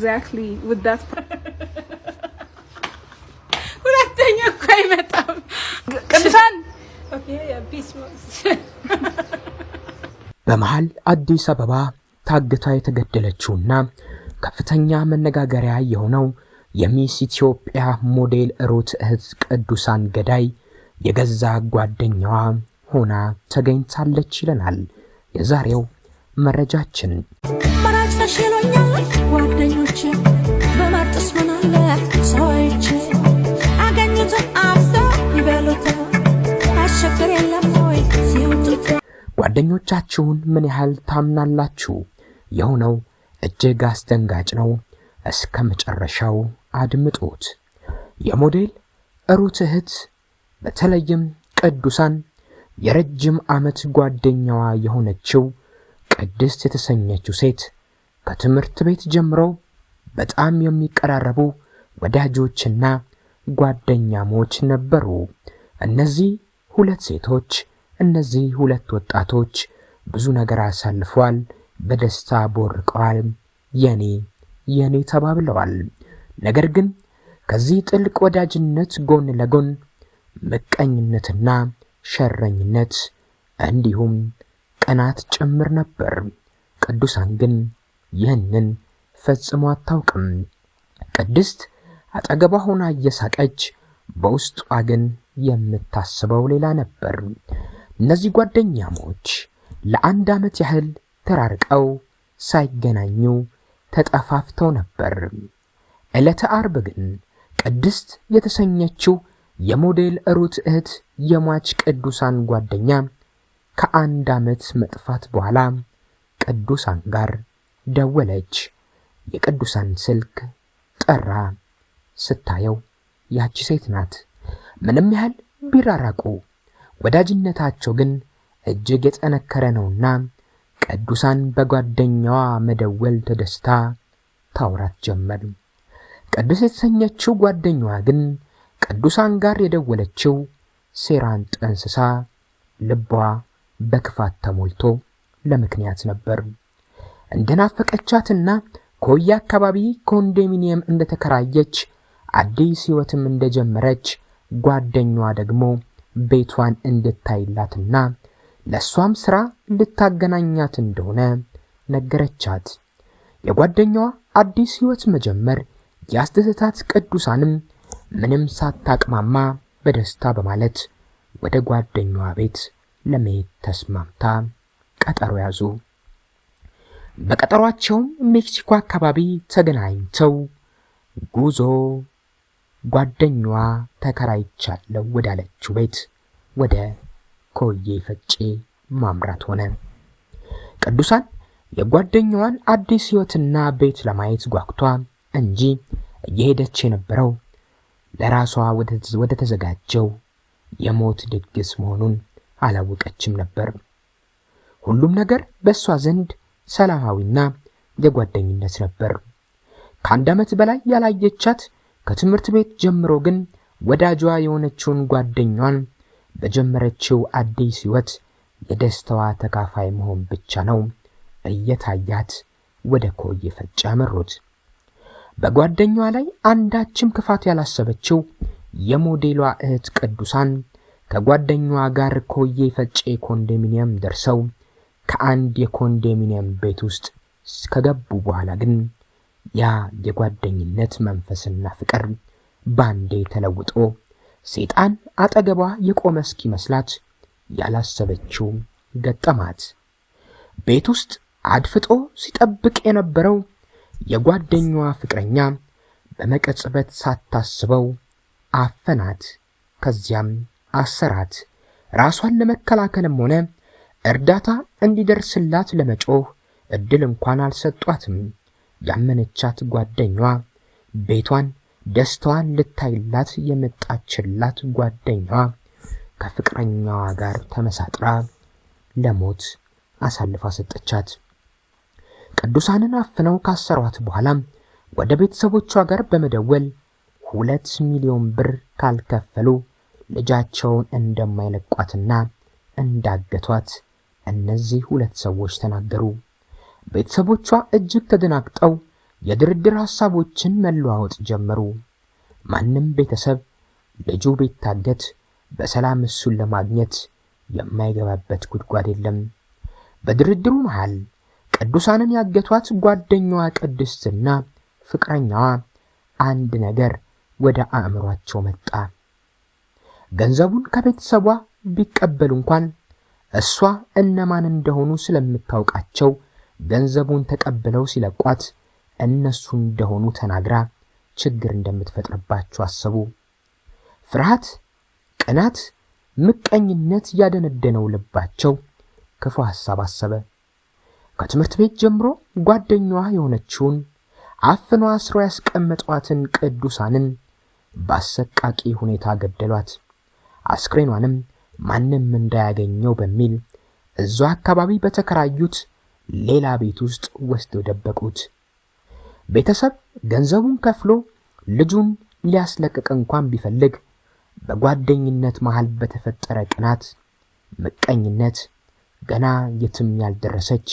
exactly with that ሁለተኛ ቆይ መጣም ቅዱሳን ኦኬ ያ ፒስ በመሃል አዲስ አበባ ታግታ የተገደለችውና ከፍተኛ መነጋገሪያ የሆነው የሚስ ኢትዮጵያ ሞዴል ሩት እህት ቅዱሳን ገዳይ የገዛ ጓደኛዋ ሆና ተገኝታለች ይለናል የዛሬው መረጃችን። ማራጭ ተሽሎኛል ጓደኞቼ በማርጥስ ምናለ ሰዎች አገኙት አፍዛ ይበሉት አሸከረ የለም ወይ ሲውጡት ጓደኞቻችሁን ምን ያህል ታምናላችሁ? የሆነው እጅግ አስደንጋጭ ነው። እስከ መጨረሻው አድምጡት። የሞዴል ሩት እህት በተለይም ቅዱሳን የረጅም ዓመት ጓደኛዋ የሆነችው ቅድስት የተሰኘችው ሴት ከትምህርት ቤት ጀምሮ በጣም የሚቀራረቡ ወዳጆችና ጓደኛሞች ነበሩ። እነዚህ ሁለት ሴቶች እነዚህ ሁለት ወጣቶች ብዙ ነገር አሳልፈዋል። በደስታ ቦርቀዋል። የኔ ተባብለዋል። ነገር ግን ከዚህ ጥልቅ ወዳጅነት ጎን ለጎን ምቀኝነትና ሸረኝነት እንዲሁም ቀናት ጭምር ነበር። ቅዱሳን ግን ይህንን ፈጽሞ አታውቅም። ቅድስት አጠገቧ ሆና እየሳቀች በውስጧ ግን የምታስበው ሌላ ነበር። እነዚህ ጓደኛሞች ለአንድ ዓመት ያህል ተራርቀው ሳይገናኙ ተጠፋፍተው ነበር። ዕለተ ዓርብ ግን ቅድስት የተሰኘችው የሞዴል ሩት እህት የሟች ቅዱሳን ጓደኛ ከአንድ ዓመት መጥፋት በኋላ ቅዱሳን ጋር ደወለች። የቅዱሳን ስልክ ጠራ። ስታየው ያቺ ሴት ናት። ምንም ያህል ቢራራቁ ወዳጅነታቸው ግን እጅግ የጠነከረ ነውና ቅዱሳን በጓደኛዋ መደወል ተደስታ ታውራት ጀመር። ቅዱስ የተሰኘችው ጓደኛዋ ግን ቅዱሳን ጋር የደወለችው ሴራን ጠንስሳ ልቧ በክፋት ተሞልቶ ለምክንያት ነበር። እንደናፈቀቻትና ኮያ አካባቢ ኮንዶሚኒየም እንደተከራየች አዲስ ሕይወትም እንደጀመረች ጓደኛዋ ደግሞ ቤቷን እንድታይላትና ለሷም ስራ ልታገናኛት እንደሆነ ነገረቻት። የጓደኛዋ አዲስ ሕይወት መጀመር ያስደሰታት ቅዱሳንም ምንም ሳታቅማማ በደስታ በማለት ወደ ጓደኛዋ ቤት ለመሄድ ተስማምታ ቀጠሮ ያዙ። በቀጠሯቸውም ሜክሲኮ አካባቢ ተገናኝተው ጉዞ ጓደኛዋ ተከራይቻለሁ ወዳለችው ቤት ወደ ኮዬ ፈጬ ማምራት ሆነ። ቅዱሳን የጓደኛዋን አዲስ ሕይወትና ቤት ለማየት ጓጉቷ እንጂ እየሄደች የነበረው ለራሷ ወደ ተዘጋጀው የሞት ድግስ መሆኑን አላወቀችም ነበር። ሁሉም ነገር በእሷ ዘንድ ሰላማዊና የጓደኝነት ነበር። ከአንድ ዓመት በላይ ያላየቻት ከትምህርት ቤት ጀምሮ ግን ወዳጇ የሆነችውን ጓደኛዋን በጀመረችው አዲስ ሕይወት የደስታዋ ተካፋይ መሆን ብቻ ነው እየታያት ወደ ኮዬ ፈጬ አመሩት። በጓደኛዋ ላይ አንዳችም ክፋት ያላሰበችው የሞዴሏ እህት ቅዱሳን ከጓደኛዋ ጋር ኮዬ ፈጬ ኮንዶሚኒየም ደርሰው ከአንድ የኮንዶሚኒየም ቤት ውስጥ ከገቡ በኋላ ግን ያ የጓደኝነት መንፈስና ፍቅር ባንዴ ተለውጦ ሰይጣን አጠገቧ የቆመ እስኪመስላት ያላሰበችው ገጠማት። ቤት ውስጥ አድፍጦ ሲጠብቅ የነበረው የጓደኛዋ ፍቅረኛ በመቀጽበት ሳታስበው አፈናት። ከዚያም አሰራት። ራሷን ለመከላከልም ሆነ እርዳታ እንዲደርስላት ለመጮህ እድል እንኳን አልሰጧትም። ያመነቻት ጓደኛዋ ቤቷን ደስታዋን ልታይላት የመጣችላት ጓደኛዋ ከፍቅረኛዋ ጋር ተመሳጥራ ለሞት አሳልፋ ሰጠቻት። ቅዱሳንን አፍነው ካሰሯት በኋላ ወደ ቤተሰቦቿ ጋር በመደወል 2 ሚሊዮን ብር ካልከፈሉ ልጃቸውን እንደማይለቋትና እንዳገቷት እነዚህ ሁለት ሰዎች ተናገሩ። ቤተሰቦቿ እጅግ ተደናግጠው የድርድር ሐሳቦችን መለዋወጥ ጀመሩ። ማንም ቤተሰብ ልጁ ቢታገት በሰላም እሱን ለማግኘት የማይገባበት ጉድጓድ የለም። በድርድሩ መሃል ቅዱሳንን ያገቷት ጓደኛዋ ቅድስትና ፍቅረኛዋ አንድ ነገር ወደ አእምሯቸው መጣ። ገንዘቡን ከቤተሰቧ ቢቀበሉ እንኳን እሷ እነማን እንደሆኑ ስለምታውቃቸው ገንዘቡን ተቀብለው ሲለቋት እነሱ እንደሆኑ ተናግራ ችግር እንደምትፈጥርባቸው አሰቡ። ፍርሃት፣ ቅናት፣ ምቀኝነት ያደነደነው ልባቸው ክፉ ሐሳብ አሰበ። ከትምህርት ቤት ጀምሮ ጓደኛዋ የሆነችውን አፍነው አስረው ያስቀመጧትን ቅዱሳንን በአሰቃቂ ሁኔታ ገደሏት። አስክሬኗንም ማንም እንዳያገኘው በሚል እዛው አካባቢ በተከራዩት ሌላ ቤት ውስጥ ወስደው ደበቁት። ቤተሰብ ገንዘቡን ከፍሎ ልጁን ሊያስለቅቅ እንኳን ቢፈልግ በጓደኝነት መሃል በተፈጠረ ቅናት፣ ምቀኝነት ገና የትም ያልደረሰች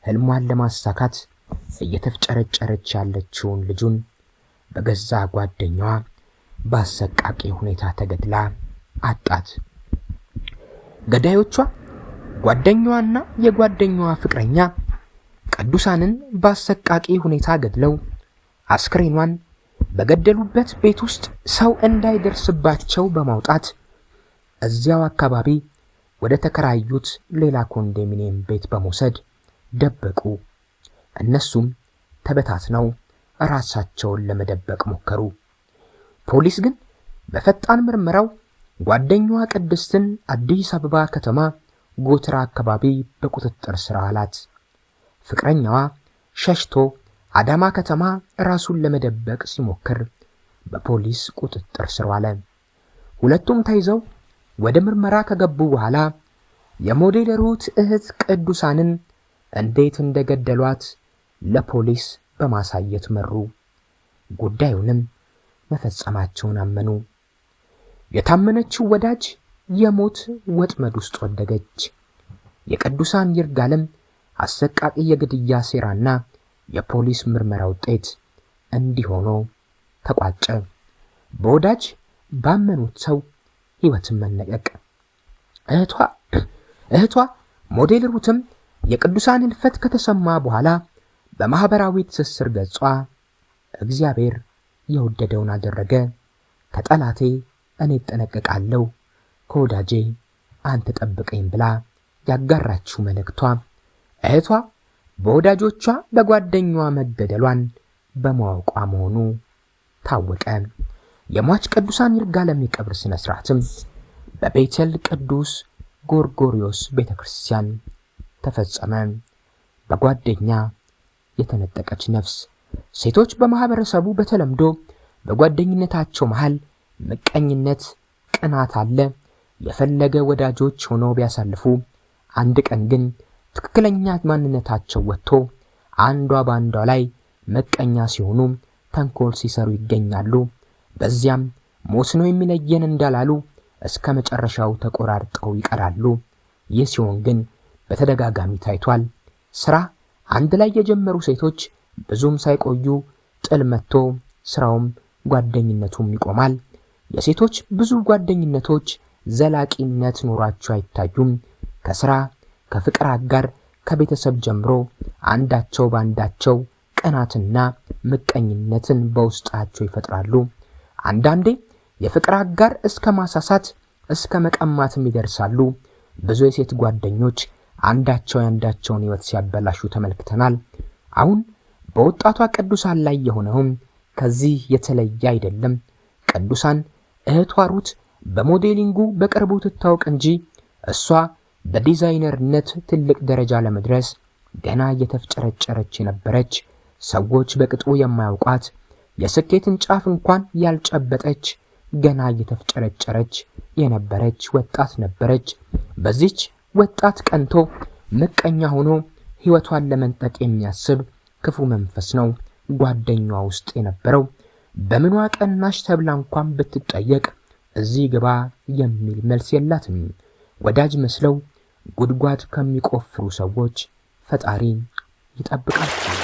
ህልሟን ለማሳካት እየተፍጨረጨረች ያለችውን ልጁን በገዛ ጓደኛዋ በአሰቃቂ ሁኔታ ተገድላ አጣት። ገዳዮቿ ጓደኛዋና የጓደኛዋ ፍቅረኛ ቅዱሳንን በአሰቃቂ ሁኔታ ገድለው አስክሬኗን በገደሉበት ቤት ውስጥ ሰው እንዳይደርስባቸው በማውጣት እዚያው አካባቢ ወደ ተከራዩት ሌላ ኮንዶሚኒየም ቤት በመውሰድ ደበቁ። እነሱም ተበታትነው ራሳቸውን ለመደበቅ ሞከሩ። ፖሊስ ግን በፈጣን ምርመራው ጓደኛዋ ቅድስትን አዲስ አበባ ከተማ ጎተራ አካባቢ በቁጥጥር ስር አላት። ፍቅረኛዋ ሸሽቶ አዳማ ከተማ ራሱን ለመደበቅ ሲሞክር በፖሊስ ቁጥጥር ስር ዋለ። ሁለቱም ተይዘው ወደ ምርመራ ከገቡ በኋላ የሞዴል ሩት እህት ቅዱሳንን እንዴት እንደገደሏት ለፖሊስ በማሳየት መሩ። ጉዳዩንም መፈጸማቸውን አመኑ። የታመነችው ወዳጅ የሞት ወጥመድ ውስጥ ወደቀች። የቅዱሳን ይርጋለም አሰቃቂ የግድያ ሴራና የፖሊስ ምርመራ ውጤት እንዲህ ሆኖ ተቋጨ። በወዳጅ ባመኑት ሰው ሕይወትን መነቀቅ። እህቷ ሞዴል ሩትም የቅዱሳን ሕልፈት ከተሰማ በኋላ በማህበራዊ ትስስር ገጿ እግዚአብሔር የወደደውን አደረገ፣ ከጠላቴ እኔ እጠነቀቃለሁ፣ ከወዳጄ አንተ ጠብቀኝ ብላ ያጋራችው መልእክቷ እህቷ በወዳጆቿ በጓደኛዋ መገደሏን በማወቋ መሆኑ ታወቀ። የሟች ቅዱሳን ይርጋለም የቀብር ስነ ስርዓትም በቤተል ቅዱስ ጎርጎሪዮስ ቤተክርስቲያን ተፈጸመ። በጓደኛ የተነጠቀች ነፍስ። ሴቶች በማህበረሰቡ በተለምዶ በጓደኝነታቸው መሃል ምቀኝነት፣ ቅናት አለ። የፈለገ ወዳጆች ሆነው ቢያሳልፉ አንድ ቀን ግን ትክክለኛ ማንነታቸው ወጥቶ አንዷ ባንዷ ላይ ምቀኛ ሲሆኑ ተንኮል ሲሰሩ ይገኛሉ። በዚያም ሞት ነው የሚለየን እንዳላሉ እስከ መጨረሻው ተቆራርጠው ይቀራሉ። ይህ ሲሆን ግን በተደጋጋሚ ታይቷል። ስራ አንድ ላይ የጀመሩ ሴቶች ብዙም ሳይቆዩ ጥል መጥቶ ስራውም ጓደኝነቱም ይቆማል። የሴቶች ብዙ ጓደኝነቶች ዘላቂነት ኖራቸው አይታዩም። ከስራ ከፍቅር አጋር ከቤተሰብ ጀምሮ አንዳቸው ባንዳቸው ቅናትና ምቀኝነትን በውስጣቸው ይፈጥራሉ። አንዳንዴ የፍቅር አጋር እስከ ማሳሳት እስከ መቀማትም ይደርሳሉ። ብዙ የሴት ጓደኞች አንዳቸው ያንዳቸውን ሕይወት ሲያበላሹ ተመልክተናል። አሁን በወጣቷ ቅዱሳን ላይ የሆነውም ከዚህ የተለየ አይደለም። ቅዱሳን እህቷ ሩት በሞዴሊንጉ በቅርቡ ትታወቅ እንጂ እሷ በዲዛይነርነት ትልቅ ደረጃ ለመድረስ ገና እየተፍጨረጨረች የነበረች፣ ሰዎች በቅጡ የማያውቋት፣ የስኬትን ጫፍ እንኳን ያልጨበጠች ገና እየተፍጨረጨረች የነበረች ወጣት ነበረች። በዚች ወጣት ቀንቶ ምቀኛ ሆኖ ሕይወቷን ለመንጠቅ የሚያስብ ክፉ መንፈስ ነው ጓደኛዋ ውስጥ የነበረው። በምኗ ቀናሽ ተብላ እንኳን ብትጠየቅ እዚህ ግባ የሚል መልስ የላትም። ወዳጅ መስለው ጉድጓድ ከሚቆፍሩ ሰዎች ፈጣሪ ይጠብቃቸው።